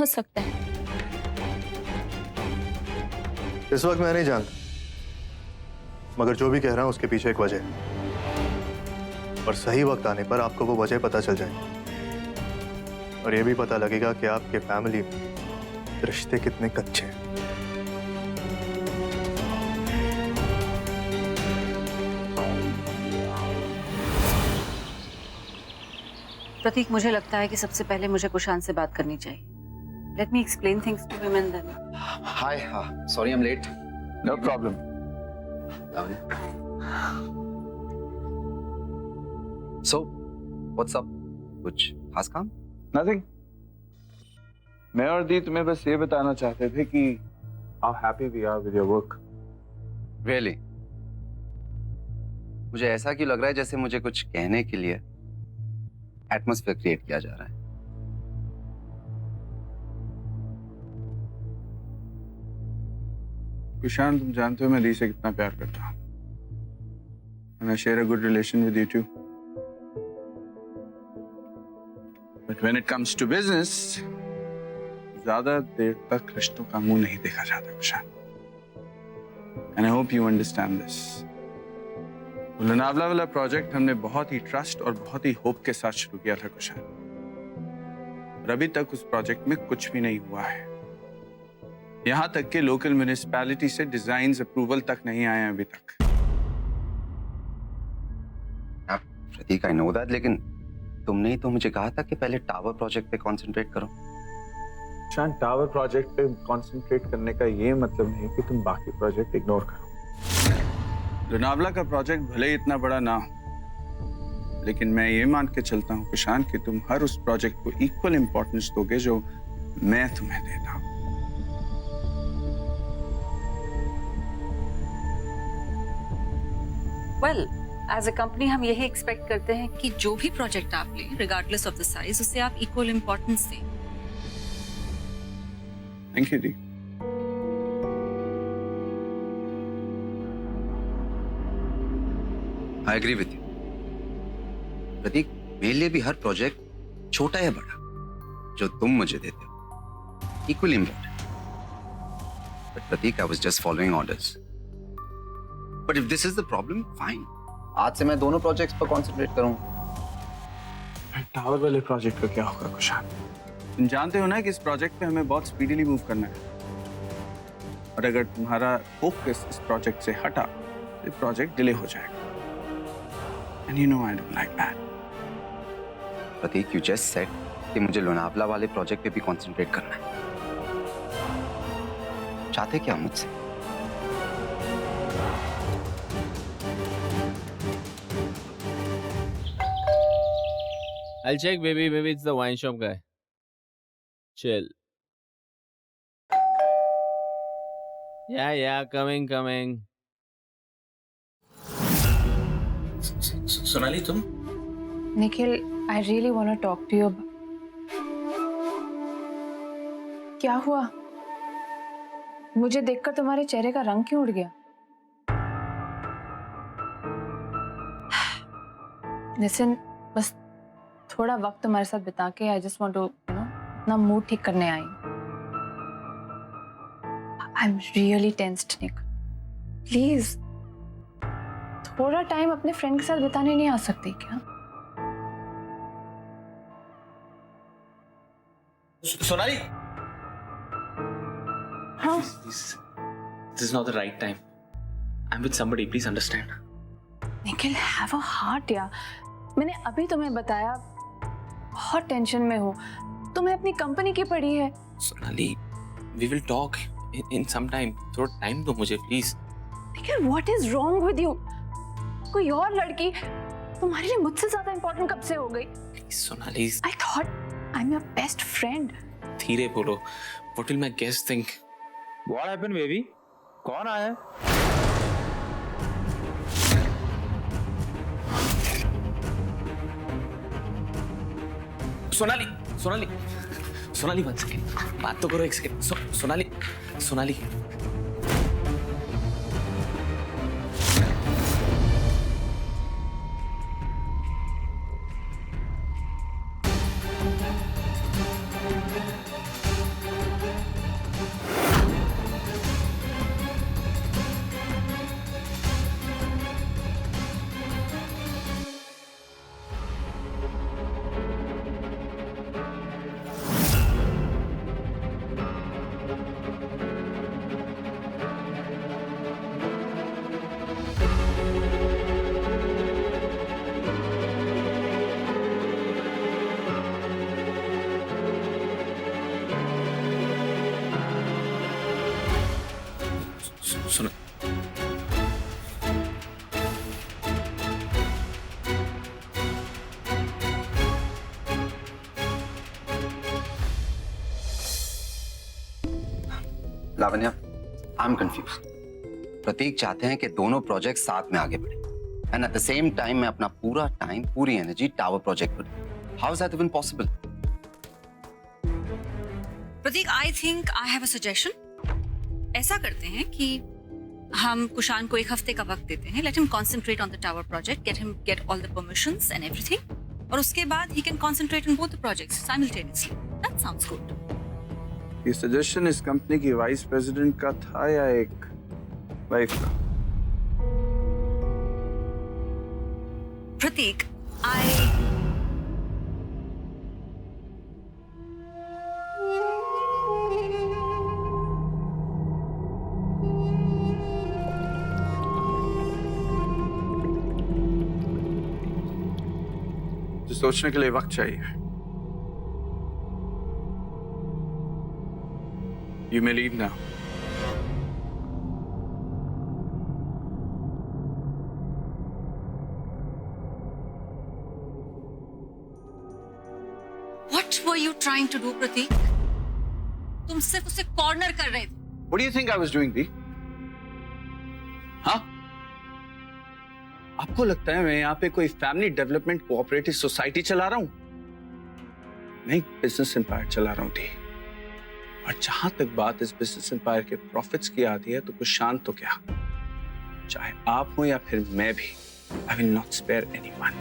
हो सकता है? इस वक्त मैं नहीं जानता, मगर जो भी कह रहा हूं उसके पीछे एक वजह है, और सही वक्त आने पर आपको वो वजह पता चल जाएगी, और ये भी पता लगेगा कि आपके फैमिली में रिश्ते कितने कच्चे हैं। प्रतीक, मुझे लगता है कि सबसे पहले मुझे कुशांत से बात करनी चाहिए। Let me explain things to him and then. Hi, sorry I am late. No problem. So what's up? कुछ खास काम? नथिंग। मैं और दी तुम्हें बस ये बताना चाहते थे कि how happy we are with your work. Really? मुझे ऐसा क्यों लग रहा है जैसे मुझे कुछ कहने के लिए एटमॉस्फेयर क्रिएट किया जा रहा है। कुशांत, तुम जानते हो मैं दी से कितना प्यार करता हूँ। And I share a good relation with you too. But when it comes to business, ज्यादा देर तक रिश्तों का मुंह नहीं देखा जाता Kushant. And I hope you understand this. Lonavala वाला प्रोजेक्ट हमने बहुत ही ट्रस्ट और बहुत ही होप के साथ शुरू किया था कुशांत, और अभी तक उस प्रोजेक्ट में कुछ भी नहीं हुआ है। यहां तक कि लोकल म्युनिसिपैलिटी से डिजाइन्स अप्रूवल तक नहीं आए अभी तक। प्रतीक, आई नो दैट, लेकिन तुमने ही तो मुझे कहा था कि पहले टावर प्रोजेक्ट पे कंसंट्रेट करो। शान, टावर प्रोजेक्ट पे कंसंट्रेट करने का ये मतलब नहीं कि तुम बाकी प्रोजेक्ट इग्नोर करो। लोनावला का प्रोजेक्ट भले ही इतना बड़ा ना हो, लेकिन मैं ये मान के चलता हूँ कुशान कि तुम हर उस प्रोजेक्ट को इक्वल इंपॉर्टेंस दोगे जो मैं तुम्हें देता हूँ। वेल, एज अ कंपनी हम यही एक्सपेक्ट करते हैं कि जो भी प्रोजेक्ट आप लें, रिगार्डलेस ऑफ द साइज, उसे आप इक्वल इंपॉर्टेंस दें। थैंक यू दी। I agree with you Pratik. मेरे लिए भी हर प्रोजेक्ट, छोटा या बड़ा, जो तुम मुझे देते हो, equally important. But Pratik, I was just following orders. But if this is the problem, fine, आज से मैं दोनों प्रोजेक्ट्स पर कंसंट्रेट करूंगा। टावर वाले प्रोजेक्ट का क्या होगा कुशांत? तुम जानते हो ना कि इस प्रोजेक्ट पे हमें बहुत स्पीडीली मूव करना है, और अगर तुम्हारा फोकस इस प्रोजेक्ट से हटा तो प्रोजेक्ट डिले हो जाएगा। And you know I don't like that. Prateek, you just said कि मुझे लोनावला वाले प्रोजेक्ट पे भी कंसंट्रेट करना है। चाहते क्या मुझसे? I'll check, baby. Maybe it's the wine shop guy. Chill. Yeah, coming. Sonali, तुम? Nikhil, I really want to talk to you. क्या हुआ? मुझे देखकर तुम्हारे चेहरे का रंग क्यों उड़ गया? Listen, बस थोड़ा वक्त तुम्हारे साथ बिता के I just want to, अपना मूड ठीक करने आई। I'm really tensed, Nick. Please, थोड़ा टाइम अपने फ्रेंड के साथ बिताने नहीं आ सकती क्या? सोनाली, हाँ? this is not the right time. I'm with somebody. Please understand. Nikhil, have a heart यार। मैंने अभी तुम्हें बताया, बहुत टेंशन में हूँ। तुम्हें अपनी कंपनी की पड़ी है। Sonali, we will talk in some time. थोड़ा टाइम दो मुझे, please. Nikhil, what is wrong with you? कोई और लड़की तुम्हारे लिए मुझसे ज्यादा इंपॉर्टेंट कब से हो गई? Please, Sonali. I thought I'm your best friend. धीरे बोलो. What will my guests think? What happened, baby? कौन आया? सोनाली, सोनाली, सोनाली, 1 सेकेंड, बात तो करो 1 second. Sonali, Sonali, Lavanya, I am confuse. Prateek चाहते हैं कि दोनों प्रोजेक्ट साथ में आगे बढ़े and at the same time मैं अपना पूरा टाइम, पूरी एनर्जी टावर प्रोजेक्ट पर दूं। How is that even possible? Pratik, I think I have a suggestion. ऐसा करते हैं कि हम कुशान को 1 हफ्ते का वक्त देते हैं। Let him concentrate on the tower project, get all the permissions and everything, और उसके बाद he can concentrate on both the projects simultaneously. That sounds good. ये सजेशन इस कंपनी की वाइस प्रेसिडेंट का था या एक वाइफ का? प्रतीक, आई तो सोचने के लिए वक्त चाहिए। You may leave now. What were you trying to do, प्रतीक? तुम सिर्फ उसे कॉर्नर कर रहे थे। What do you think I was doing, Dee? हाँ? आपको लगता है मैं यहाँ पे कोई फैमिली डेवलपमेंट कोऑपरेटिव सोसाइटी चला रहा हूँ? मैं एक बिजनेस एम्पायर चला रहा हूँ, दी। और जहां तक बात इस बिजनेस एम्पायर के प्रॉफिट्स की आती है, तो कुछ शांत तो क्या, चाहे आप हो या फिर मैं भी, I will not spare anyone.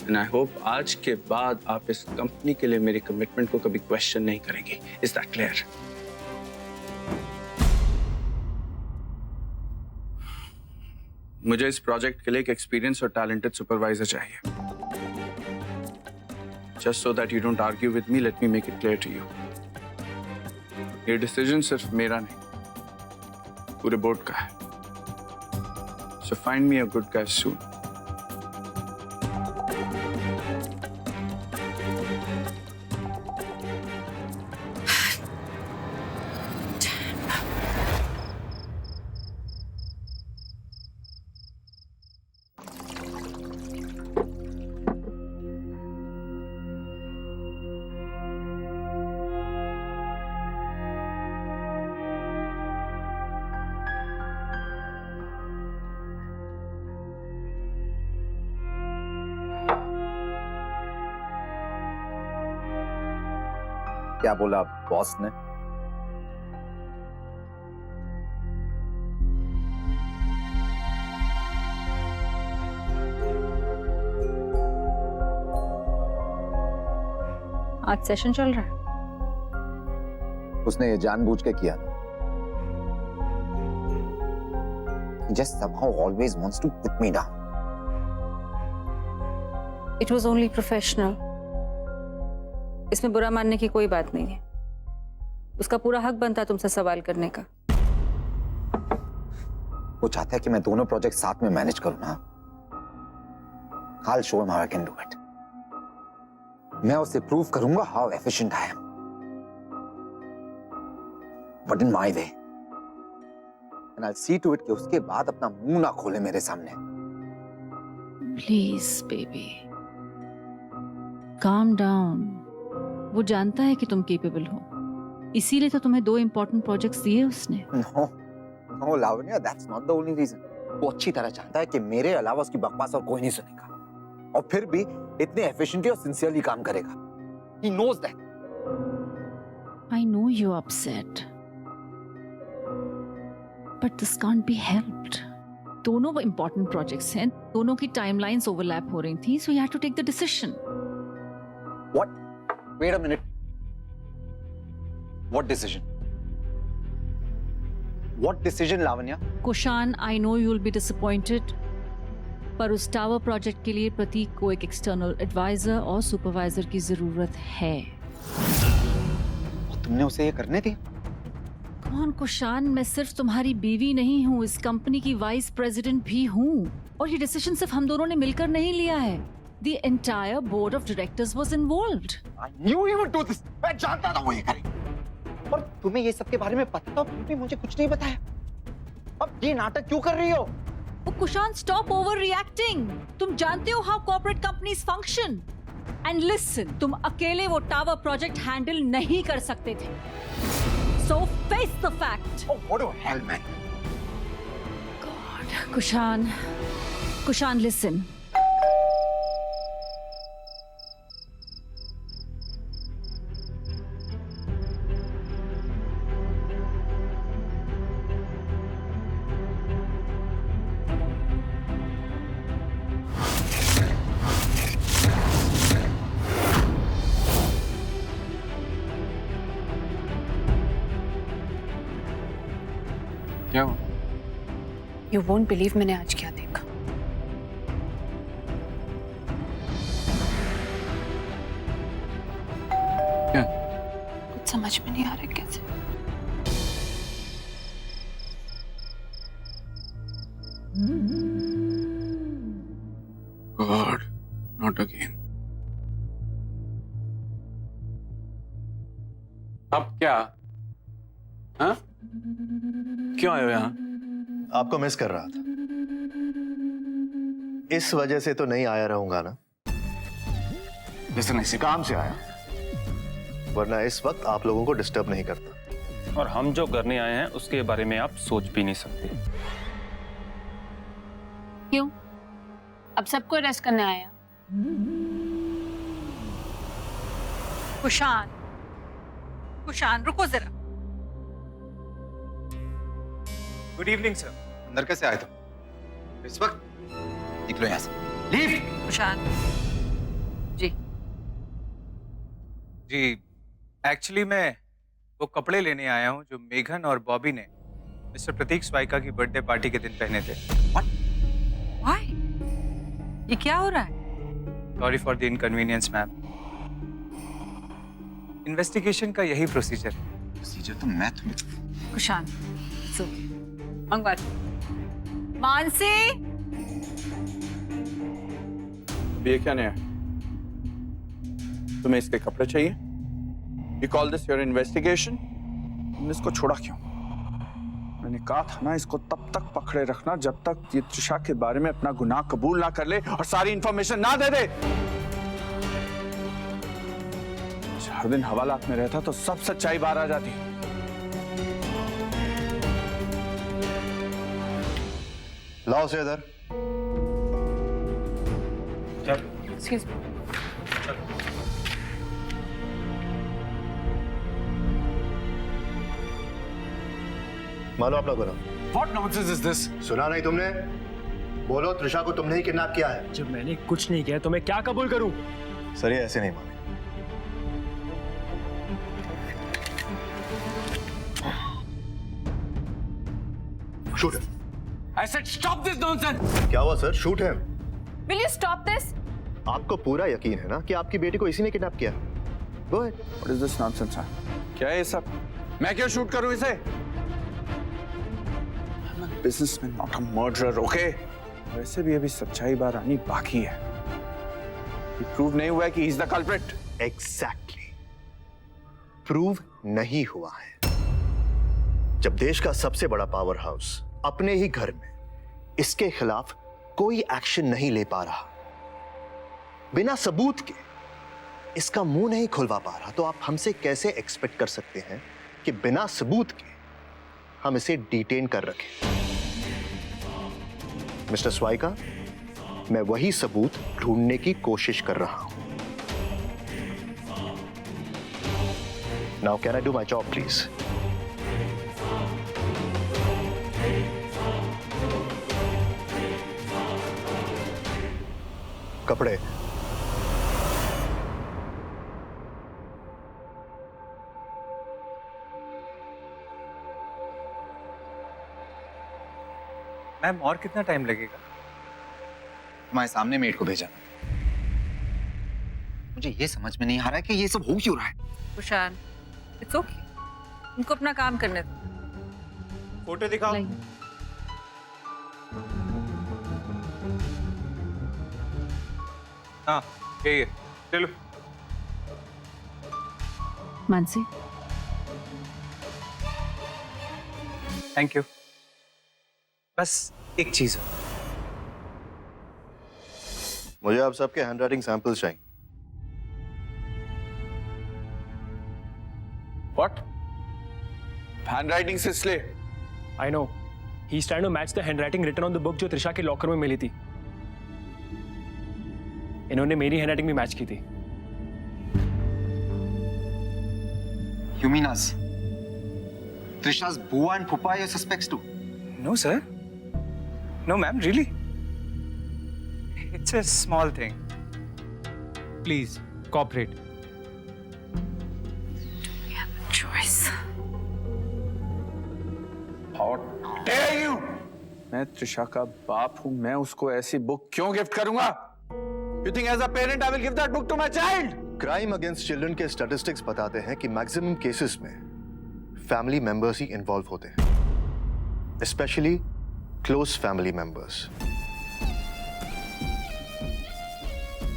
And I hope आज के बाद आप इस कंपनी के लिए मेरी कमिटमेंट को कभी क्वेश्चन नहीं करेंगे। Is that clear? मुझे इस प्रोजेक्ट के लिए एक एक्सपीरियंस और टैलेंटेड सुपरवाइजर चाहिए। Just so that you don't argue with me, let me make it clear to you. ये डिसीजन सिर्फ मेरा नहीं, पूरे बोर्ड का है। So find me a good guy soon. क्या बोला बॉस ने? आज सेशन चल रहा है। उसने ये जानबूझ के किया। He just somehow always wants to put me down. It was only professional. इसमें बुरा मानने की कोई बात नहीं है। उसका पूरा हक बनता तुमसे सवाल करने का। वो चाहता है कि मैं दोनों प्रोजेक्ट साथ में मैनेज करूं ना। I'll show him how I can do it. मैं उसे प्रूव करूंगा how efficient I am. But in my way. And I'll see to it कि उसके बाद अपना मुंह ना खोले मेरे सामने। Please, baby. Calm down. वो जानता है कि तुम केपेबल हो, इसीलिए तो तुम्हें 2 इंपॉर्टेंट प्रोजेक्ट्स दिए उसने। No, Lavanya, that's not the only reason. वो अच्छी तरह जानता है कि मेरे अलावा उसकी बकवास और कोई नहीं सुनेगा, और फिर भी इतने एफिशिएंटली और सिंसियरली काम करेगा। He knows that. I know you're upset, but this can't be helped. दोनों इंपॉर्टेंट प्रोजेक्ट्स हैं, दोनों की टाइमलाइंस ओवरलैप हो रही थी, so you had to take the decision. What? Wait a minute. What decision? What decision, Lavanya? Kushan, I know you'll be disappointed, पर उस tower project के लिए प्रतीक को एक एक्सटर्नल एडवाइजर और सुपरवाइजर की जरूरत है। और तुमने उसे ये करने दी? कौन कुशान, मैं सिर्फ तुम्हारी बीवी नहीं हूँ, इस कंपनी की वाइस प्रेसिडेंट भी हूँ, और ये डिसीजन सिर्फ हम दोनों ने मिलकर नहीं लिया है। The entire board of directors was involved. I knew he would do this. मैं जानता था वो ये करेगा। और तुम्हें ये सब के बारे में पता था, फिर भी मुझे कुछ नहीं बताया। अब ये नाटक क्यों कर रही हो? Oh, Kushan, stop overreacting. तुम जानते हो how corporate companies function. And listen, तुम अकेले वो टावर प्रोजेक्ट हैंडल नहीं कर सकते थे। So face the fact. Oh, what the hell, man? Kushan, listen. क्या हुआ? यू वोंट बिलीव मैंने आज क्या देखा। क्या? कुछ समझ में नहीं आ रहा कैसे। God, not again. अब क्या? हाँ? क्यों आए हो यहाँ? आपको मिस कर रहा था। इस वजह से तो नहीं आया रहूंगा ना। जैसे नहीं काम से आया, वरना इस वक्त आप लोगों को डिस्टर्ब नहीं करता। और हम जो करने आए हैं उसके बारे में आप सोच भी नहीं सकते। क्यों? अब सबको रेस्ट करने आया। कुशान रुको जरा। Good evening sir. अंदर कैसे आए तुम इस वक्त? निकलो यहाँ से। लीव। कुशान जी। जी एक्चुअली मैं वो कपड़े लेने आया हूँ जो मेघन और बॉबी ने मिस्टर प्रतीक स्वाइका की बर्थडे पार्टी के दिन पहने थे। Why? ये क्या हो रहा है? Sorry for the inconvenience ma'am. Investigation का यही प्रोसीजर है। प्रोसीजर तो मैं तुम्हें। कुशान सो मंगवा मानसी। ये क्या नया? तुम्हें इसके कपड़े चाहिए? You call this your investigation? तुमने इसको छोड़ा क्यों? मैंने कहा था ना इसको तब तक पकड़े रखना जब तक ये त्रिशा के बारे में अपना गुनाह कबूल ना कर ले और सारी इंफॉर्मेशन ना दे दे। हर दिन हवालात में रहता तो सब सच्चाई बाहर आ जाती। लाओ से इधर। Excuse me. मानो अपना गुनाह। What nonsense is this? सुना नहीं तुमने? बोलो, त्रिशा को तुमने ही किडनैप किया है। जब मैंने कुछ नहीं किया तो मैं क्या कबूल करूं? सर ये ऐसे नहीं माने। शूट है। I said stop this nonsense. क्या हुआ सर? शूट है। Will you stop this? आपको पूरा यकीन है ना कि आपकी बेटी को इसी ने किडनैप किया? Go ahead. What is this nonsense? क्या है ये सब? मैं क्यों शूट करूं इसे? I'm a businessman, not a murderer, okay? वैसे भी अभी सच्चाई बाहर आनी बाकी है। ये प्रूव नहीं हुआ है कि he is the culprit. Exactly. Prove नहीं हुआ है। जब देश का सबसे बड़ा पावर हाउस अपने ही घर में इसके खिलाफ कोई एक्शन नहीं ले पा रहा, बिना सबूत के इसका मुंह नहीं खुलवा पा रहा, तो आप हमसे कैसे एक्सपेक्ट कर सकते हैं कि बिना सबूत के हम इसे डिटेन कर रखें? मिस्टर स्वाइका, मैं वही सबूत ढूंढने की कोशिश कर रहा हूं। Now can I do my job please? कपड़े। मैम और कितना टाइम लगेगा? तुम्हारे सामने मेड को भेजा। मुझे ये समझ में नहीं आ रहा है कि ये सब हो क्यों रहा है। कुशान इट्स ओके, उनको अपना काम करने दो। फोटो दिखाओ। हाँ यही है, चलो। Mansi, thank you. बस एक चीज है, मुझे आप सबके हैंडराइटिंग सैंपल्स चाहिए। What? हैंडराइटिंग से इसलिए I know. He's trying to match the handwriting written on the book जो त्रिशा के लॉकर में मिली थी. इन्होंने मेरी हैंडराइटिंग भी मैच की थी. You mean us? Trisha's Bua and Phupa are your suspects too? No, sir. No, ma'am, really. It's a small thing. Please, cooperate. Choice. How dare you? मैं त्रिशा का बाप हूं, मैं उसको ऐसी बुक क्यों गिफ्ट करूंगा? You think as a parent I will give that book to my child? Crime against children के स्टैटिस्टिक्स बताते हैं कि मैक्सिमम केसेस में फैमिली मेंबर्स ही इन्वॉल्व होते हैं, स्पेशली क्लोज फैमिली मेंबर्स.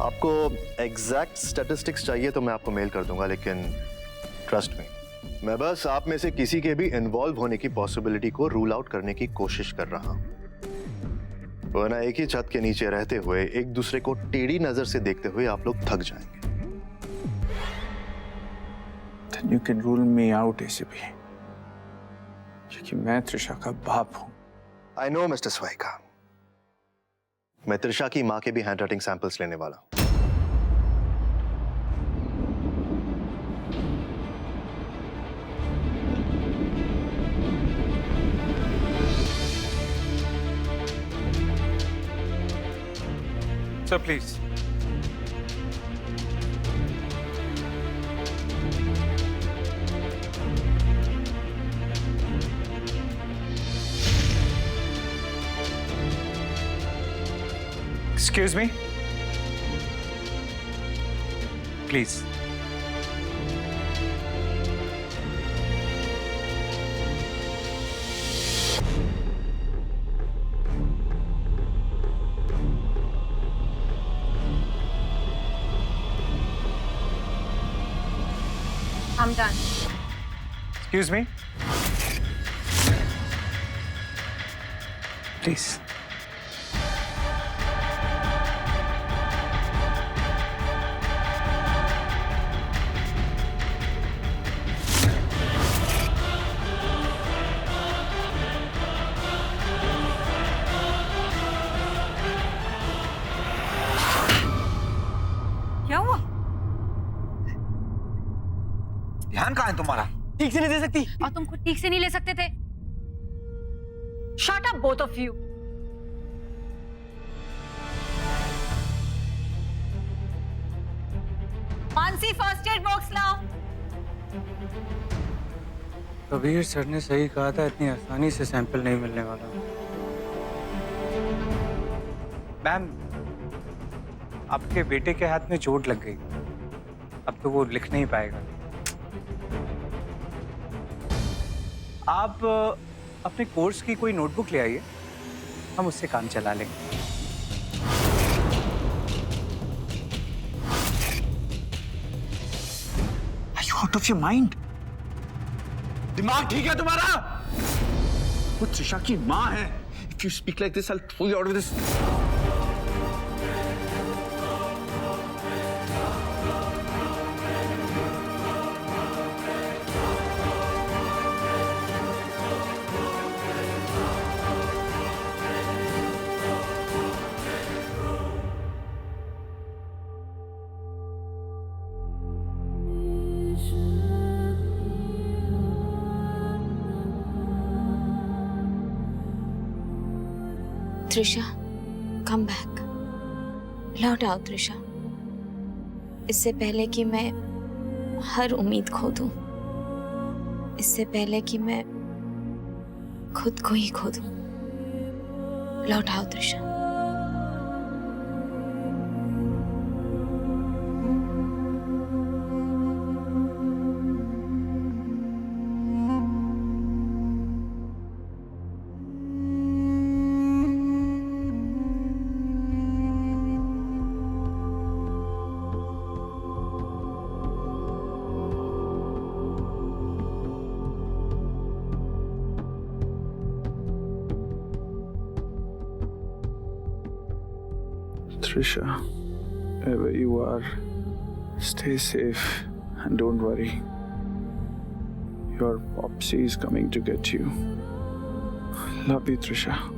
आपको एग्जैक्ट स्टैटिस्टिक्स चाहिए तो मैं आपको मेल कर दूंगा, लेकिन ट्रस्ट मी, मैं बस आप में से किसी के भी इन्वॉल्व होने की पॉसिबिलिटी को रूल आउट करने की कोशिश कर रहा हूं. वरना एक ही छत के नीचे रहते हुए एक दूसरे को टेढ़ी नजर से देखते हुए आप लोग थक जाएंगे. Then you can rule me out, ACP. क्योंकि मैं त्रिशा का बाप हूं. I know, Mr. Swaika. मैं त्रिशा की मां के भी हैंडराइटिंग सैंपल्स लेने वाला हूं. Sir, please. Excuse me? Please. I'm done. Excuse me? Please. क्या हुआ? ध्यान कहाँ है तुम्हारा? ठीक से नहीं दे सकती. और तुम खुद ठीक से नहीं ले सकते थे? Shut up, both of you. Mansi, first aid box लाओ. कबीर सर ने सही कहा था, इतनी आसानी से सैंपल नहीं मिलने वाला. मैम, आपके बेटे के हाथ में चोट लग गई. अब तो वो लिख नहीं पाएगा. आप अपने कोर्स की कोई नोटबुक ले आइए, हम उससे काम चला लेंगे. Are you out of your mind? दिमाग ठीक है तुम्हारा? वो त्रिशा की माँ है. If you speak like this, I'll throw you out of this. Trisha, come back. लौट आओ त्रिशा, इससे पहले कि मैं हर उम्मीद खो दूं, इससे पहले कि मैं खुद को ही खो दूं. लौट आओ Trisha. Trisha, wherever you are, stay safe and don't worry. your Popsy is coming to get you. Love you, Trisha.